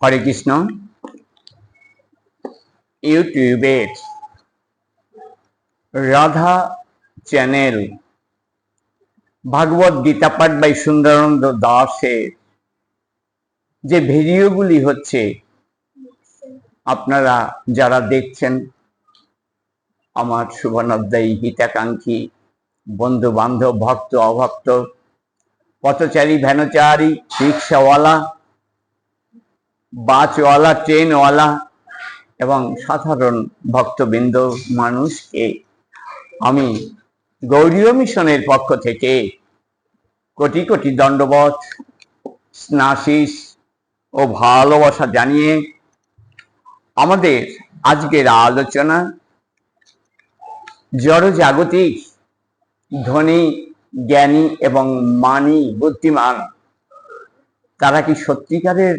হরে কৃষ্ণ। ইউটিউবের রাধা চ্যানেল ভাগবত গীতা পাঠ বাই সুন্দরানন্দ দাসের যে ভিডিওগুলি হচ্ছে, আপনারা যারা দেখছেন, আমার শুভনোদ্দায়ী হিতাকাঙ্ক্ষী বন্ধু বান্ধব, ভক্ত অভক্ত, পথচারী ভ্যানচারী, রিক্সাওয়ালা, বাসওয়ালা, ট্রেনওয়ালা এবং সাধারণ ভক্তবৃন্দ মানুষকে আমি গৌড়ীয় মিশনের পক্ষ থেকে কোটি কোটি দণ্ডবত, স্নাশিস ও ভালোবাসা জানিয়ে আমাদের আজকের আলোচনা জড়জাগতিক ধনী, জ্ঞানী এবং মানী, বুদ্ধিমান, তারা কি সত্যিকারের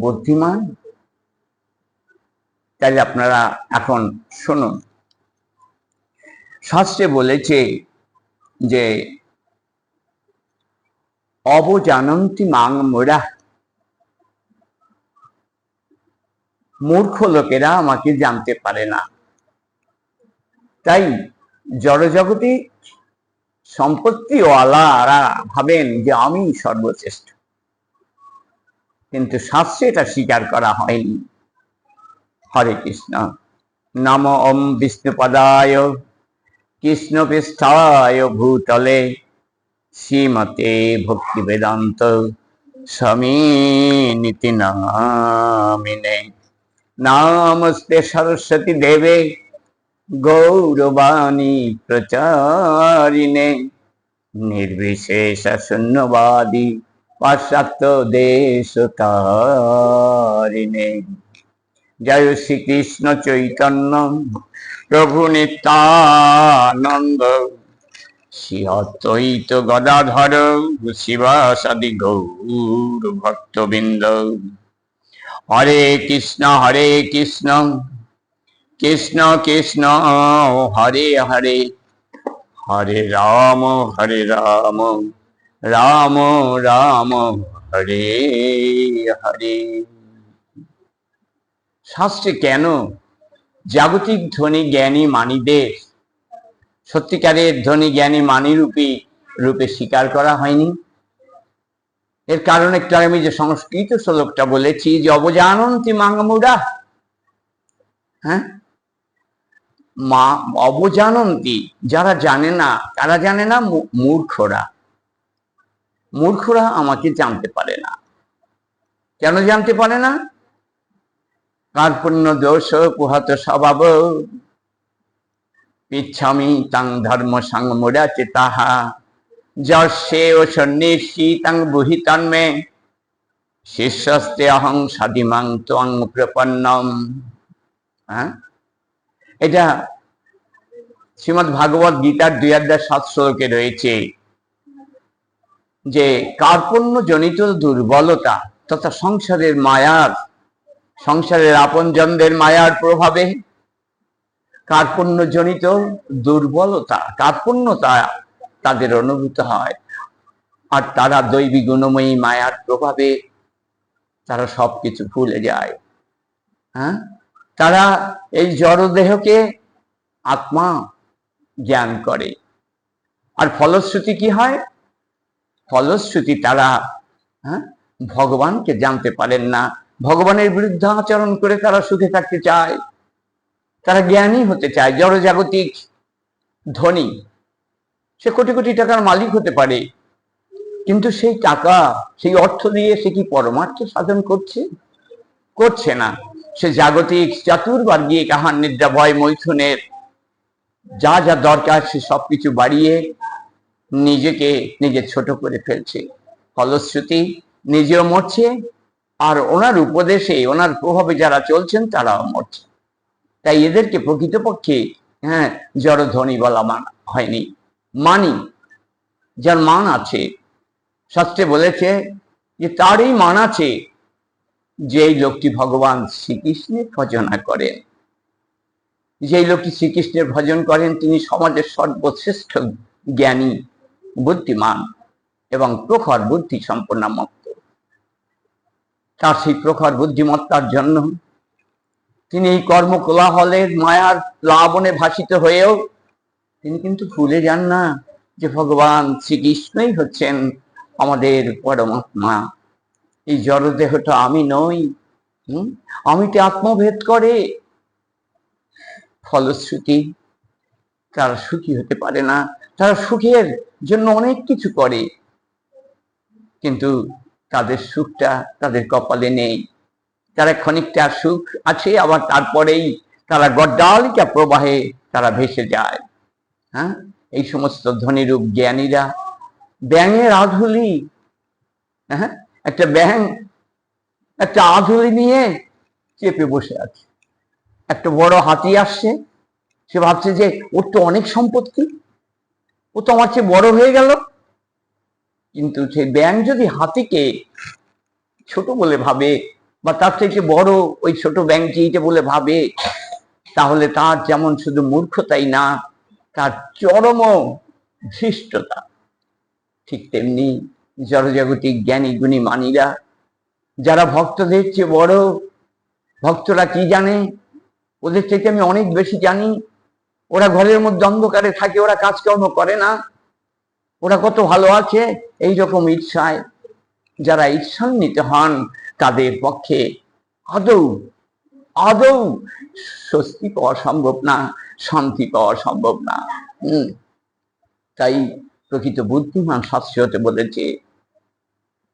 বুদ্ধিমান? তাই আপনারা এখন শুনুন। শাস্ত্রে বলেছে যে অবজানন্তি মাং মুড়া, মূর্খ লোকেরা আমাকে জানতে পারে না। তাই জড়জগতিক সম্পত্তিওয়ালারা ভাবেন যে আমি সর্বশ্রেষ্ঠ, কিন্তু শাস্ত্রে এটা স্বীকার করা হয়নি। হরে কৃষ্ণ। নম ওম বিষ্ণুপদায় কৃষ্ণপৃষ্ঠায় ভূতলে শ্রীমতে ভক্তি বেদান্ত স্বামী নীতি নামিনে। নমস্তে সরস্বতী দেবে গৌরবাণী প্রচারিণে, নির্বিশেষ শূন্যবাদী পাশ্চাত্য দেশতারিণে। জয় শ্রীকৃষ্ণ চৈতন্য প্রভু নিত্যানন্দ, শ্রী অদ্বৈত গদাধর শিবাসাদি গৌর ভক্তবৃন্দ। হরে কৃষ্ণ কৃষ্ণ কৃষ্ণ হরে হরে, হরে রাম রাম রাম হরে হরে। শাস্ত্রে কেন জাগতিক ধনী জ্ঞানী মানীদের সত্যিকারের ধনী জ্ঞানী মানী রূপে স্বীকার করা হয়নি? এর কারণ একটু আমি যে সংস্কৃত শ্লোকটা বলেছি যে অবজানন্তি মাং মুড়া, হ্যাঁ, অবজানন্তি, যারা জানে না, কারা জানে না? মূর্খরা আমাকে জানতে পারে না। কেন জানতে পারে না? কার্পণ্য দোষ কুহত স্বভাব পিচ্ছামি তাং ধর্ম সংমুড়া চেতাহা, যস্যে ও সন্ন্যাসী তাং বুহি তন্মে, শিষ্যস্তে অহং সাধিমাং ত্বং প্রপন্নম। হ্যাঁ, এটা শ্রীমদ্ ভাগবত গীতার ২০০৭ শ্লোকে রয়েছে যে কার্পণ্য জনিত দুর্বলতা তথা সংসারের আপনজনদের মায়ার প্রভাবে কার্পণ্য জনিত দুর্বলতা, কার্পণ্যতা তাদের অনুভূত হয়। আর তারা দৈবী গুণময়ী মায়ার প্রভাবে তারা সবকিছু ভুলে যায়। হ্যাঁ, তারা এই জড়দেহকে আত্মা জ্ঞান করে। আর ফলশ্রুতি কি হয়? ফলশ্রুতি তারা ভগবানকে জানতে পারেন না। ভগবানের বিরুদ্ধে আচরণ করে তারা সুখে থাকতে চায়, তারা জ্ঞানী হতে চায়। জড়জাগতিক ধনী, সে কোটি কোটি টাকার মালিক হতে পারে, কিন্তু সেই টাকা, সেই অর্থ দিয়ে সে কি পরমার্থ সাধন করছে না। সে জাগতিক চতুর্বর্গিক আহার নিদ্রা ভয় মৈথুনের যা যা দরকার সে সবকিছু বাড়িয়ে নিজে ছোট করে ফেলছে। ফলশ্রুতি নিজেও মরছে, আর ওনার উপদেশে, ওনার প্রভাবে যারা চলছেন তারাও মরছে। তাই এদেরকে প্রকৃতপক্ষে জড় ধনী বলা হয়নি। মানি, যার মান আছে, শাস্ত্রে বলেছে যে তারই মান আছে যেই লোকটি ভগবান শ্রীকৃষ্ণের ভজনা করেন। যেই লোকটি শ্রীকৃষ্ণের ভজন করেন তিনি সমাজের সর্বশ্রেষ্ঠ জ্ঞানী, বুদ্ধিমান এবং প্রখর বুদ্ধি সম্পন্ন মুক্ত। তার সেই প্রখর বুদ্ধিমত্তার জন্য তিনি এই কর্মকোলাহলের মায়ার প্লাবনে ভাসিত হয়েও তিনি কিন্তু ভুলে যান না যে ভগবান শ্রীকৃষ্ণই হচ্ছেন আমাদের পরমাত্মা। এই জড়দেহটা আমি নই, আমিতে আত্মভেদ করে। ফলশ্রুতি তারা সুখী হতে পারে না। তারা সুখের জন্য অনেক কিছু করে, কিন্তু তাদের সুখটা তাদের কপালে নেই। তারা ক্ষণিকটা সুখ আছে, আবার তারপরেই তারা গড্ডালিকা প্রবাহে তারা ভেসে যায়। হ্যাঁ, এই সমস্ত ধনীরূপ জ্ঞানীরা ব্যাঙের আধুলি, হ্যাঁ, একটা ব্যাঙ একটা আধুলি নিয়ে চেপে বসে আছে। একটা বড় হাতি আসছে, সে ভাবছে যে ওর তো অনেক সম্পত্তি, ও তো আমার চেয়ে বড় হয়ে গেল। কিন্তু সেই ব্যাঙ যদি হাতিকে ছোট বলে ভাবে, বা তার থেকে বড় ওই ছোট ব্যাঙটি এটা বলে ভাবে, তাহলে তার যেমন শুধু মূর্খতাই না, তার চরম ধৃষ্টতা। ঠিক তেমনি জড়জাগতিক জ্ঞানী গুণী মানীরা, যারা ভক্তদের চেয়ে বড়, ভক্তরা কি জানে, ওদের থেকে আমি অনেক বেশি জানি, ওরা ঘরের মধ্যে অন্ধকারে থাকে, ওরা কাজকর্ম করে না, ওরা কত ভালো আছে, এই রকম ঈর্ষায় যারা ঈর্ষান্বিত হন, তাদের পক্ষে আদৌ আদৌ স্বস্তি পাওয়া সম্ভব না, শান্তি পাওয়া সম্ভব না। তাই প্রকৃত বুদ্ধিমান শাস্ত্রী হতে বলেছে।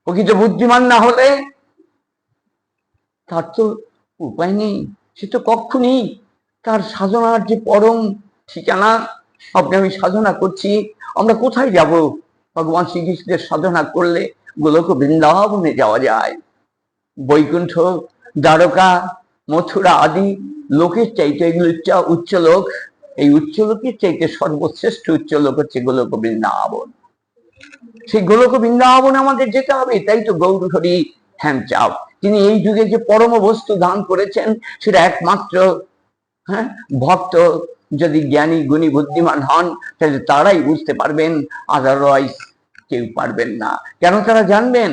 প্রকৃত বুদ্ধিমান না হলে তার তো উপায় নেই, সে তো কখনই তার সাধনার যে পরম ঠিকানা, আপনি আমি সাধনা করছি, আমরা কোথায় যাব? ভগবান শ্রীকৃষ্ণের সাধনা করলে গোলক বৃন্দাবনে যাওয়া যায়। বৈকুণ্ঠ, দ্বারকা, মথুরা আদি লোকের চাইতে এগুলো উচ্চ লোক। এই উচ্চ লোকের চাইতে সর্বশ্রেষ্ঠ উচ্চ লোক হচ্ছে গোলক বৃন্দাবন। সেই গোলক বৃন্দাবনে আমাদের যেতে হবে। তাই তো গৌর হরি হ্যামচাপ, তিনি এই যুগে যে পরম বস্তু দান করেছেন, সেটা একমাত্র ভক্ত যদি জ্ঞানী গুণী বুদ্ধিমান হন, তাহলে তারাই বুঝতে পারবেন, আদারওয়াইজ কেউ পারবেন না। কেন? তারা জানবেন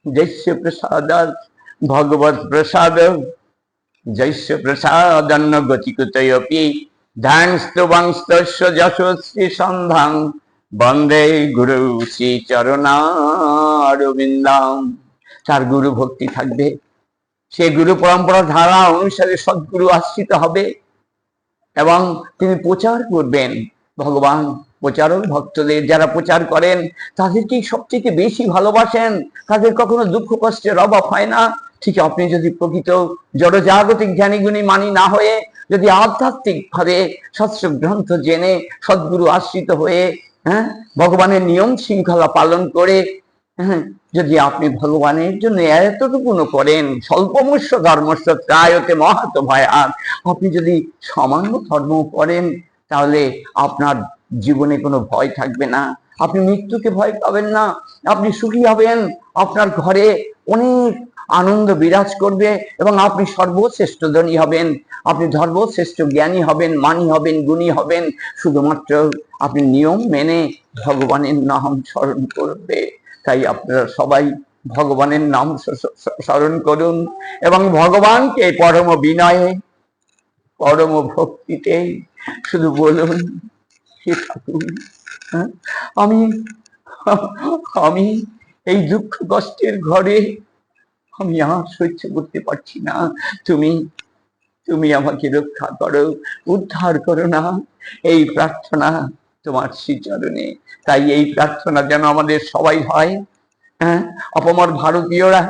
জৈস্য প্রসাদ ভগবত প্রসাদ, জৈস্য প্রসাদান্ন গতিকুতয়পি ধ্যানস্তু বংস্তস্য যশস্বী সন্ধান বন্দে গুরু শ্রী চরণারবিন্দাম। তার গুরু ভক্তি থাকবে, সে গুরু পরম্পরা ধারা অনুসারে সদ্গুরু আশ্রিত হবে এবং তিনি প্রচার করবেন। ভগবান প্রচারক ভক্তদের যারা প্রচার করেন, তাদেরকেই সবথেকে বেশি ভালোবাসেন, তাদের কখনো দুঃখ কষ্টের অভাব হয় না। ঠিক আপনি যদি প্রকৃত জড়জাগতিক জ্ঞানীগুণী মানি না হয়ে, যদি আধ্যাত্মিক ভাবে শাস্ত্র গ্রন্থ জেনে সদ্গুরু আশ্রিত হয়ে, ভগবানের নিয়ম শৃঙ্খলা পালন করে, যদি আপনি ভগবানের জন্য এতটুকুনো করেন, স্বল্পমস্য ধর্মস্য ত্রায়তে মহাত ভয়াৎ, আপনি যদি সামান্য ধর্ম করেন, তাহলে আপনার জীবনে কোনো ভয় থাকবে না, আপনি মৃত্যুকে ভয় পাবেন না, আপনি সুখী হবেন, আপনার ঘরে অনেক আনন্দ বিরাজ করবে এবং আপনি সর্বশ্রেষ্ঠ ধনী হবেন, আপনি সর্বশ্রেষ্ঠ জ্ঞানী হবেন, মানী হবেন, গুণী হবেন, শুধুমাত্র আপনি নিয়ম মেনে ভগবানের নাম স্মরণ করবে। তাই আপনারা সবাই ভগবানের নাম স্মরণ করুন এবং ভগবানকে পরম বিনয়ে পরম ভক্তিতে শুধু বলুন, হে ঠাকুর, আমি আমি এই দুঃখ কষ্টের ঘরে আমি আর সহ্য করতে পারছি না, তুমি তুমি আমাকে রক্ষা করো, উদ্ধার করো না। এই প্রার্থনা তোমার শ্রীচরণে। তাই এই প্রার্থনা যেন আমাদের সবাই হয়। অপমর ভারতীয়রা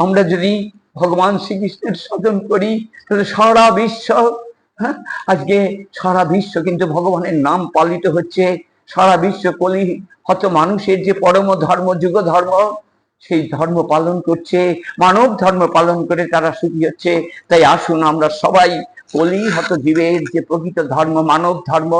আমরা যদি ভগবান শ্রীকৃষ্ণের সাধন করি, তাহলে সারা বিশ্ব, আজকে সারা বিশ্ব কিন্তু ভগবানের নাম পালিত হচ্ছে। সারা বিশ্ব কলি হত মানুষের যে পরম ধর্ম, যুগ ধর্ম, সেই ধর্ম পালন করছে, মানব ধর্ম পালন করে তারা সুখী হচ্ছে। তাই আসুন আমরা সবাই কলি হত জীবের যে প্রকৃত ধর্ম, মানব ধর্ম,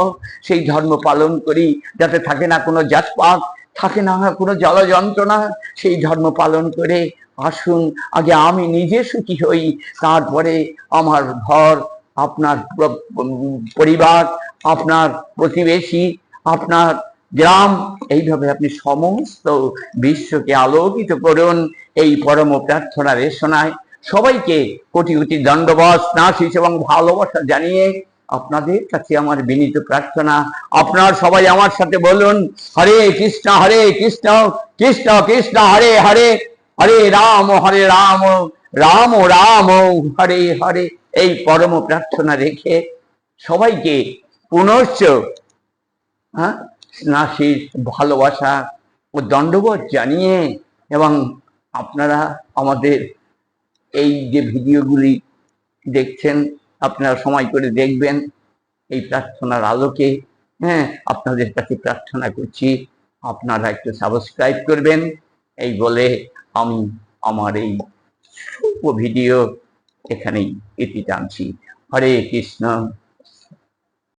সেই ধর্ম পালন করি, যাতে থাকে না কোনো জাতপাত, থাকে না কোনো জ্বালা যন্ত্রণা। সেই ধর্ম পালন করে আসুন আগে আমি নিজে সুখী হই, তারপরে আমার ঘর, আপনার পরিবার, আপনার প্রতিবেশী, আপনার গ্রাম, এইভাবে আপনি সমস্ত বিশ্বকে আলোকিত করুন এই পরম প্রার্থনার শোনায়। সবাইকে কোটি কোটি দণ্ডবত আশীষ এবং ভালোবাসা জানিয়ে আপনাদের কাছে আমার বিনীত প্রার্থনা, আপনার সবাই আমার সাথে বলুন, হরে কৃষ্ণ কৃষ্ণ কৃষ্ণ হরে হরে, হরে রাম রাম রাম হরে হরে। এই পরম প্রার্থনা রেখে সবাইকে পুনশ্চ স্নাসির ভালোবাসা ও দণ্ডবোধ জানিয়ে, এবং আপনারা আমাদের এই যে ভিডিওগুলি দেখছেন আপনারা সময় করে দেখবেন এই প্রার্থনার আলোকে। আপনাদের কাছে প্রার্থনা করছি আপনারা একটু সাবস্ক্রাইব করবেন। এই বলে আমি আমার এই ভিডিও এখানেই ইতি টানছি। হরে কৃষ্ণ।